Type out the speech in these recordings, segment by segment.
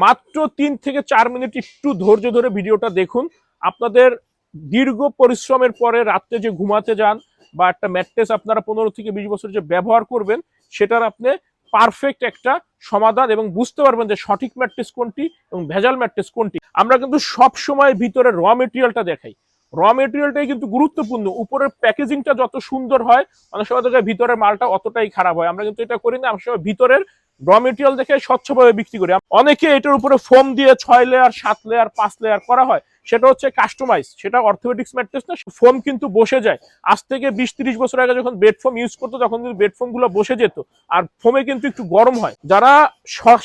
মাত্র ৩ থেকে ৪ মিনিট একটু ধৈর্য ধরে ভিডিওটা দেখুন। আপনাদের দীর্ঘ পরিশ্রমের পরে রাত্রে যে ঘুমাতে যান বা একটা ম্যাট্রেস আপনারা ১৫ থেকে ২০ বছর যে ব্যবহার করবেন, সেটার আপনি পারফেক্ট একটা সমাধান এবং বুঝতে পারবেন যে সঠিক ম্যাট্রেস কোনটি এবং ভেজাল ম্যাট্রেস কোনটি। আমরা কিন্তু সব সময় ভিতরে র মেটেরিয়ালটা দেখাই। র মেটেরিয়ালটাই কিন্তু গুরুত্বপূর্ণ। উপরের প্যাকেজিংটা যত সুন্দর হয়, অনেক সময় দেখা ভিতরের মালটা অতটাই খারাপ হয়। আমরা কিন্তু এটা করি না, অনেক সময় ভিতরের র মেটেরিয়াল দেখে স্বচ্ছভাবে বিক্রি করি। অনেকে এটার উপরে ফোম দিয়ে ৬ লেয়ার ৭ লেয়ার ৫ লেয়ার করা হয়, সেটা হচ্ছে কাস্টমাইজ, সেটা অর্থোপেডিক্স ম্যাট্রেস না। ফোম কিন্তু বসে যায়। আজ থেকে ২০-৩০ বছর আগে যখন বেড ফোম ইউজ করতো, তখন কিন্তু বেড ফোম গুলো বসে যেত, আর ফোমে কিন্তু একটু গরম হয়। যারা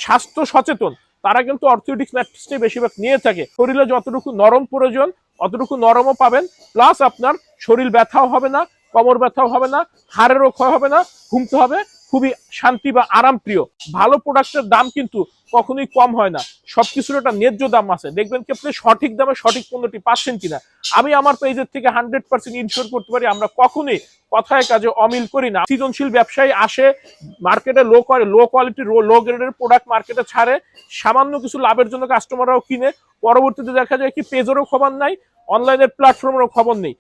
স্বাস্থ্য সচেতন তারা কিন্তু অর্থোপেডিক্স ম্যাট্রেসটাই বেশিরভাগ নিয়ে থাকে। শরীরে যতটুকু নরম প্রয়োজন অতটুকু নরমও পাবেন, প্লাস আপনার শরীর ব্যথাও হবে না, কোমর ব্যথাও হবে না, হাড়েরও ক্ষয় হবে না, ঘুমতে হবে খুবই শান্তি বা আরাম প্রিয়। ভালো প্রোডাক্টের দাম কিন্তু কখনোই কম হয় না, সবকিছুর একটা ন্যায্য দাম আছে। দেখবেন কি আপনি সঠিক দামে সঠিক পণ্যটি পাচ্ছেন কিনা। আমি আমার পেজের থেকে 100% ইনশিওর করতে পারি আমরা কখনোই কথায় কাজে অমিল করি না। সৃজনশীল ব্যবসায়ী আসে মার্কেটে লো কোয়ালিটি লো গ্রেডের প্রোডাক্ট মার্কেটে ছাড়ে, সামান্য কিছু লাভের জন্য কাস্টমাররাও কিনে, পরবর্তীতে দেখা যায় কি পেজেরও খবর নাই, অনলাইনের প্ল্যাটফর্মেরও খবর নেই।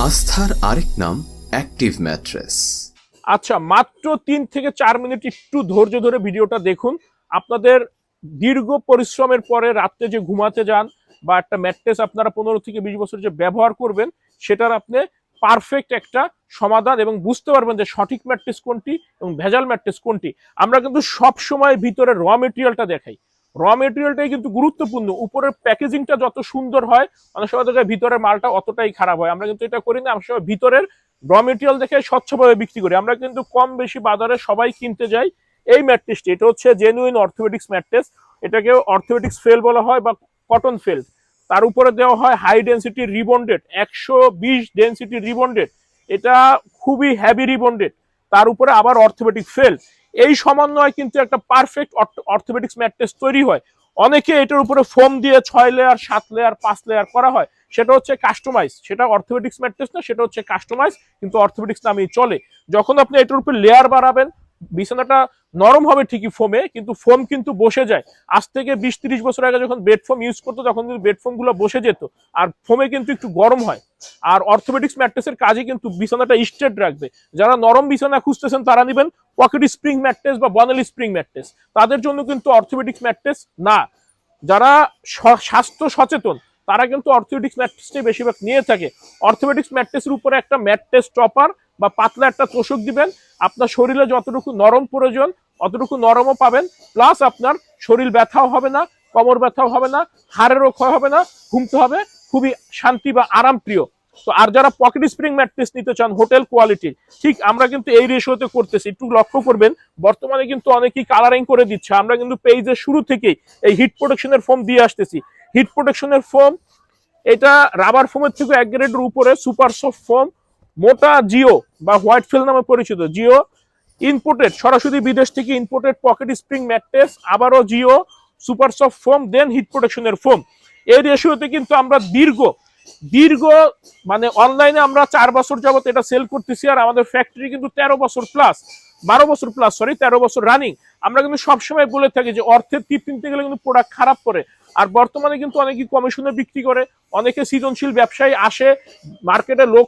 আস্থার আরেক নাম অ্যাক্টিভ ম্যাট্রেস। আচ্ছা, মাত্র ৩ থেকে ৪ মিনিট একটু ধৈর্য ধরে ভিডিওটা দেখুন। আপনাদের দীর্ঘ পরিশ্রমের পরে রাত্রে যে ঘুমাতে যান বা একটা ম্যাট্রেস আপনারা ১৫ থেকে ২০ বছর যে ব্যবহার করবেন, সেটার আপনি পারফেক্ট একটা সমাধান এবং বুঝতে পারবেন যে সঠিক ম্যাট্রেস কোনটি এবং ভেজাল ম্যাট্রেস কোনটি। আমরা কিন্তু সব সময় ভিতরে র মেটেরিয়ালটা দেখাই। র মেটেরিয়ালটাই কিন্তু গুরুত্বপূর্ণ। উপরের প্যাকেজিংটা যত সুন্দর হয়, অনেক সময় দেখা ভিতরের মালটা অতটাই খারাপ হয়। আমরা কিন্তু এটা করি না, অনেক সময় ভিতরের র মেটেরিয়াল দেখে স্বচ্ছভাবে বিক্রি করি। আমরা কিন্তু কম বেশি বাজারে সবাই কিনতে যাই এই ম্যাট্রেসটি। এটা হচ্ছে জেনুইন অর্থোপেডিক্স ম্যাট্রেস। এটাকে অর্থোপেডিক্স ফেল বলা হয় বা কটন ফেল। তার উপরে দেওয়া হয় high density rebonded, ১২০ density rebonded. এটা খুবই হ্যাভি রিবন্ডেড। তার উপরে আবার অর্থোপেডিক ফেল। এই সমন্বয় কিন্তু একটা পারফেক্ট অর্থোপেডিক্স ম্যাট্রেস তৈরি হয়। অনেকে এটার উপরে ফোম দিয়ে ৬ লেয়ার ৭ লেয়ার ৫ লেয়ার করা হয়, সেটা হচ্ছে কাস্টমাইজ, সেটা অর্থোপেডিক্স ম্যাট্রেস না, সেটা হচ্ছে কাস্টমাইজ, কিন্তু অর্থোপেডিক্স নামেই চলে। যখন আপনি এটার উপর লেয়ার বাড়াবেন, বিছানাটা নরম হবে ঠিকই ফোমে, কিন্তু ফোম কিন্তু বসে যায়। আজ থেকে ২০-৩০ বছর আগে যখন বেড ফোম ইউজ করতো, তখন কিন্তু বেড ফোম গুলো বসে যেত, আর ফোমে কিন্তু একটু গরম হয়। আর অর্থোপেডিক্স ম্যাট্রেসের কাজই কিন্তু বিছানাটা স্ট্রেট রাখবে। যারা নরম বিছানা খুঁজতেছেন তারা নেবেন পকেট স্প্রিং ম্যাট্রেস বা বনেলি স্প্রিং ম্যাট্রেস, তাদের জন্য কিন্তু অর্থোপেডিক্স ম্যাট্রেস না। যারা স্বাস্থ্য সচেতন তারা কিন্তু অর্থোপেডিক্স ম্যাট্রেসটাই বেশিরভাগ নিয়ে থাকে। অর্থোপেডিক্স ম্যাট্রেসের উপরে একটা ম্যাট্রেস টপার বা পাতলা একটা তোষক দিবেন, আপনার শরীরে যতটুকু নরম প্রয়োজন অতটুকু নরমও পাবেন, প্লাস আপনার শরীর ব্যথাও হবে না, কোমর ব্যথাও হবে না, হাড়েরও ক্ষয় হবে না, ঘুমতে হবে খুবই শান্তি বা আরাম প্রিয়। তো আর যারা পকেট স্প্রিং ম্যাট্রেস নিতে চান হোটেল কোয়ালিটির, ঠিক আমরা কিন্তু এই রেশিওতে করতেছি। একটু লক্ষ্য করবেন, বর্তমানে কিন্তু অনেকেই কালারিং করে দিচ্ছে। আমরা কিন্তু পেজের শুরু থেকেই এই হিট প্রোটেকশনের ফোম দিয়ে আসতেছি। হিট প্রোটেকশনের ফোম, এটা রাবার ফোমের থেকে ১ গ্রেডের উপরে সুপার সফট ফোম, মোটা জিও বা হোয়াইট ফিল নামে পরিচিত। জিও ইম্পোর্টেড, সরাসরি বিদেশ থেকে ইম্পোর্টেড পকেট স্প্রিং ম্যাট্রেস, আবারও জিও super soft foam, then heat প্রোটেকশনের ফোম। এই রেশিওতে কিন্তু আমরা দীর্ঘ মানে অনলাইনে আমরা ৪ বছর যাবত এটা সেল করতেছি, আর আমাদের ফ্যাক্টরি কিন্তু ১৩ বছর প্লাস ১৩ বছর রানিং। আমরা কিন্তু সবসময় বলে থাকি যে অর্থের টিপ কিনতে গেলে কিন্তু প্রোডাক্ট খারাপ করে। আর বর্তমানে কিন্তু অনেকেই কমিশনে বিক্রি করে, অনেকে সৃজনশীল ব্যবসায়ী আসে মার্কেটে লো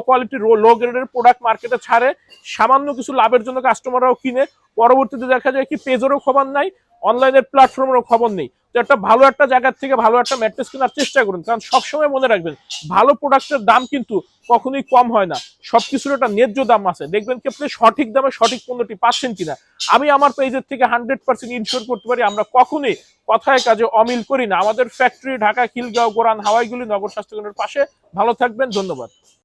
কোয়ালিটি লো গ্রেডের প্রোডাক্ট মার্কেটে ছাড়ে, সামান্য কিছু লাভের জন্য কাস্টমাররাও কিনে, পরবর্তীতে দেখা যায় কি পেজেরও খবর নাই, অনলাইনের প্ল্যাটফর্মেরও খবর নেই। তো একটা ভালো একটা জায়গার থেকে ভালো একটা ম্যাট্রেস কেনার চেষ্টা করুন, কারণ সবসময় মনে রাখবেন ভালো প্রোডাক্টের দাম কিন্তু কখনোই কম হয় না, সবকিছুর একটা ন্যায্য দাম আছে। দেখবেন কি আপনি সঠিক দামে সঠিক পণ্যটি পাচ্ছেন কিনা। আমি আমার পেজের থেকে 100% ইনশিওর করতে পারি আমরা কখনোই কথায় কাজে অমিল করি না। আমাদের ফ্যাক্টরি ঢাকা, খিলগাঁও, গোরান, হাওয়াইগুলি নগর স্বাস্থ্যকেন্দ্রের পাশে। ভালো থাকবেন, ধন্যবাদ।